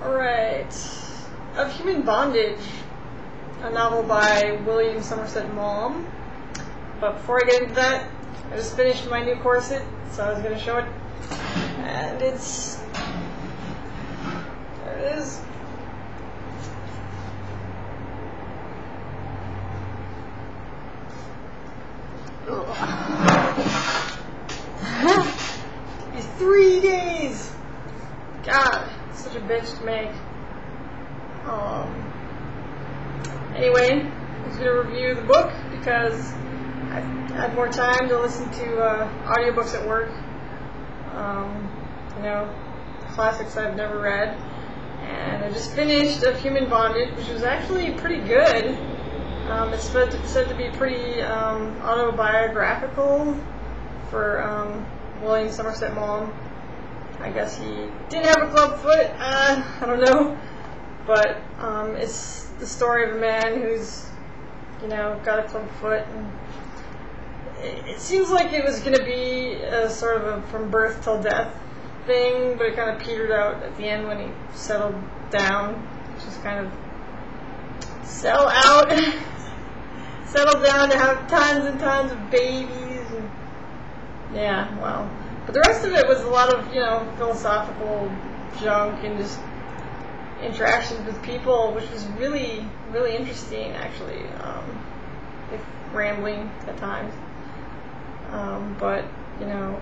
Alright. Of Human Bondage, a novel by Somerset Maugham. But before I get into that, I just finished my new corset, so I was going to show it. And it's... there it is. These 3 days! God, such a bitch to make. Anyway, I was going to review the book because I had more time to listen to audiobooks at work. You know, classics I've never read. And I just finished Of Human Bondage, which was actually pretty good. It's said to be pretty autobiographical for Somerset Maugham. I guess he did have a club foot, I don't know. But it's the story of a man who's, you know, got a club foot. And it seems like it was going to be a sort of a from birth till death thing, but it kind of petered out at the end when he settled down. Just kind of settled down to have tons and tons of babies. And yeah, well. But the rest of it was a lot of, you know, philosophical junk and just interactions with people, which was really, really interesting, actually. If rambling at times. But, you know,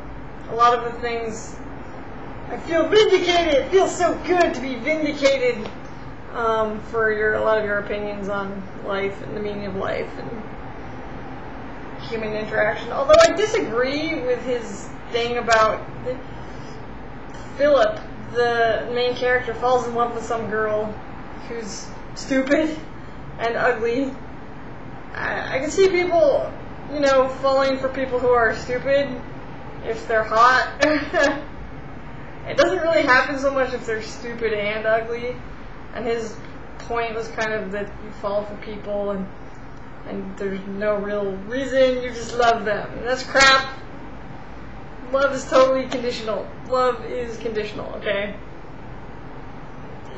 a lot of the things, I feel vindicated. It feels so good to be vindicated for a lot of your opinions on life and the meaning of life and human interaction. Although I disagree with his thing about Philip, the main character, falls in love with some girl who's stupid and ugly. I can see people, you know, falling for people who are stupid if they're hot. It doesn't really happen so much if they're stupid and ugly. And his point was kind of that you fall for people and there's no real reason, you just love them. And that's crap. Love is totally conditional. Love is conditional, okay?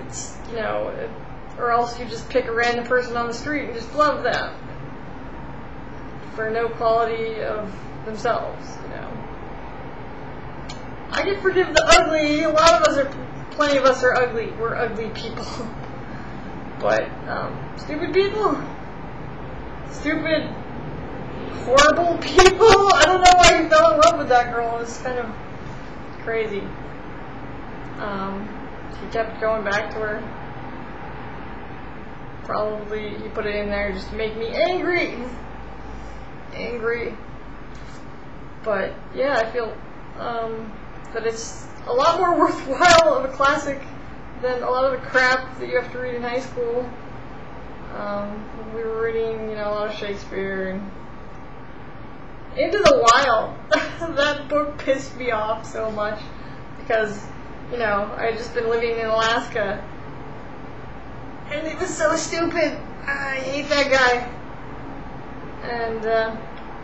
It's, you know, or else you just pick a random person on the street and just love them for no quality of themselves, you know. I can forgive the ugly. Plenty of us are ugly. We're ugly people. But, stupid people? Stupid, horrible people? I don't know why he fell in love with that girl. It was kind of crazy. He kept going back to her. Probably he put it in there just to make me angry. But yeah, I feel that it's a lot more worthwhile of a classic than a lot of the crap that you have to read in high school. We were reading, you know, a lot of Shakespeare and Into the Wild. That book pissed me off so much because, you know, I had just been living in Alaska and it was so stupid. I hate that guy. And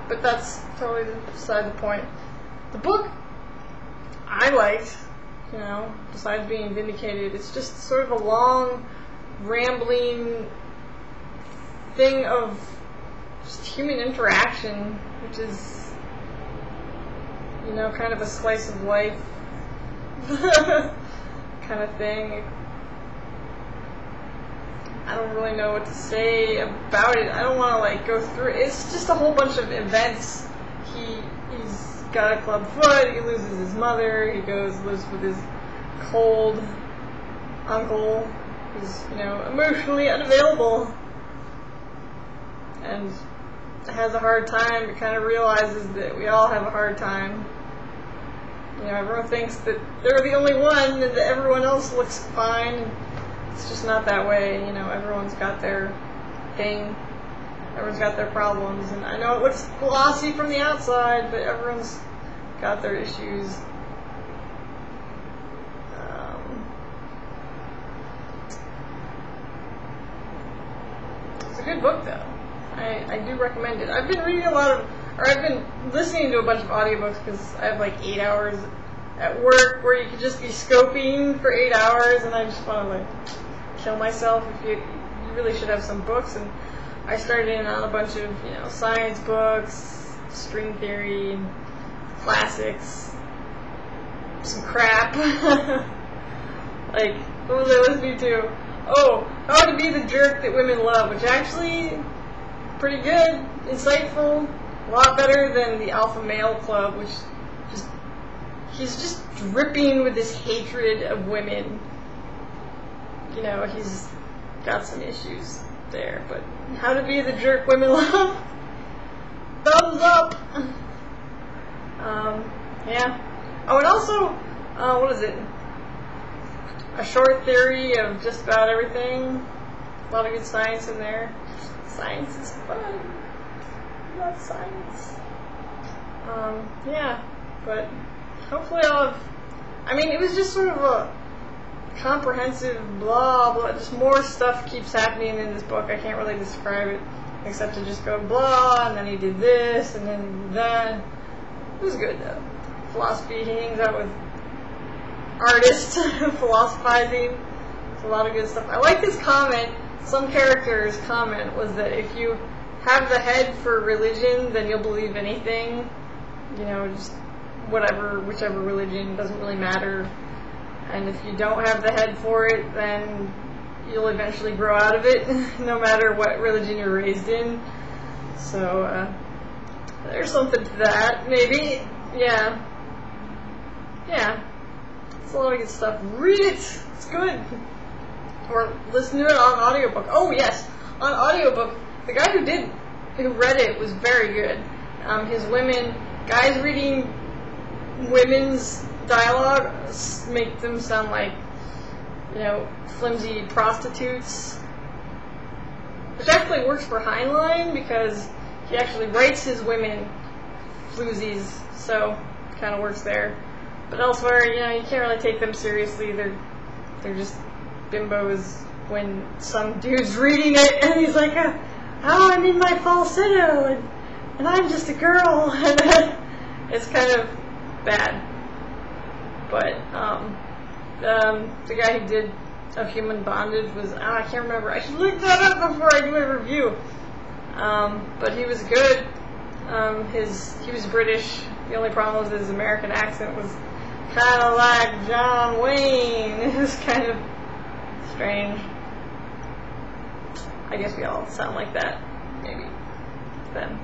but that's totally beside the point. The book I liked, you know, besides being vindicated, it's just sort of a long, rambling thing of just human interaction, which is, you know, kind of a slice of life kind of thing. I don't really know what to say about it. I don't want to, like, go through it. It's just a whole bunch of events. He's got a club foot, he loses his mother, he lives with his cold uncle who's, you know, emotionally unavailable and has a hard time. It kind of realizes that we all have a hard time. You know, everyone thinks that they're the only one and that everyone else looks fine. It's just not that way. You know, everyone's got their thing. Everyone's got their problems. And I know it looks glossy from the outside, but everyone's got their issues. It's a good book, though. I do recommend it. I've been reading I've been listening to a bunch of audiobooks because I have like 8 hours at work where you could just be scoping for 8 hours, and I just want to like kill myself. If you really should have some books. And I started in on a bunch of science books, string theory, classics, some crap. Like, what was I listening to? Oh, How to Be the Jerk That Women Love, which actually pretty good, insightful, a lot better than the Alpha Male Club, which he's just dripping with this hatred of women. He's got some issues there, but How to Be the Jerk Women Love, thumbs up. Yeah. Oh, and also, what is it? A Short Theory of Just About Everything. A lot of good science in there. Science is fun. I love science. Yeah, but hopefully I'll have, it was just sort of a comprehensive blah blah, just more stuff keeps happening in this book. I can't really describe it except to just go blah, and then he did this, and then he did that. It was good though. Philosophy, he hangs out with artists philosophizing. It's a lot of good stuff. I like this comment. Some character's comment was that if you have the head for religion, then you'll believe anything. Just whichever religion, doesn't really matter. And if you don't have the head for it, then you'll eventually grow out of it, no matter what religion you're raised in. So, there's something to that, maybe. Yeah. Yeah. It's a lot of good stuff. Read it! It's good. Or listen to it on audiobook. Oh, yes. On audiobook, the guy who read it was very good. Guys reading women's dialogue make them sound like, flimsy prostitutes. Which actually works for Heinlein, because he actually writes his women floozies, so it kind of works there. But elsewhere, you can't really take them seriously. They're just bimbos when some dude's reading it and he's like, oh, I'm in my falsetto and I'm just a girl. It's kind of bad. But the guy who did Of Human Bondage was, I can't remember. I should look that up before I do a review. But he was good. He was British. The only problem was his American accent was kind of like John Wayne. It was kind of strange. I guess we all sound like that, maybe, then.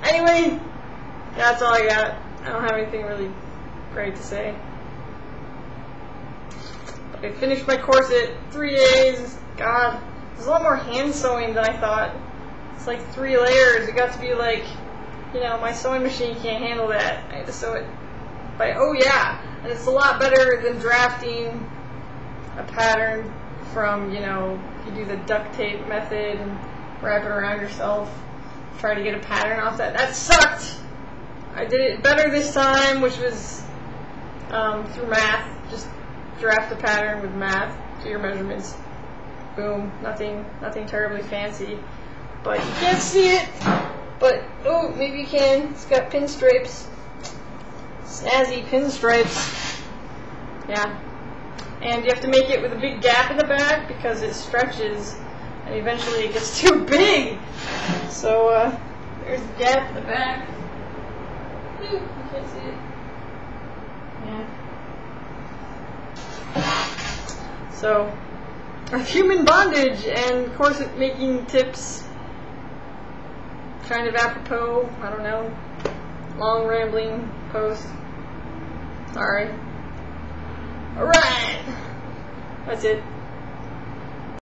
Anyway, that's all I got. I don't have anything really great to say. But I finished my corset, 3 days. God, there's a lot more hand sewing than I thought. It's like 3 layers. It got to be like, my sewing machine can't handle that. I had to sew it by, and it's a lot better than drafting a pattern from, you do the duct tape method and wrap it around yourself, try to get a pattern off that. That sucked! I did it better this time, which was through math. Just draft the pattern with math, do your measurements. Boom. Nothing terribly fancy. But you can't see it. But, oh, maybe you can. It's got pinstripes. Snazzy pinstripes. Yeah. And you have to make it with a big gap in the back because it stretches and eventually it gets too big. So, there's a gap in the back. Ooh, you can't see it. Yeah. So, Human Bondage and corset making tips. Kind of apropos, I don't know. Long rambling post. Sorry. Alright. That's it.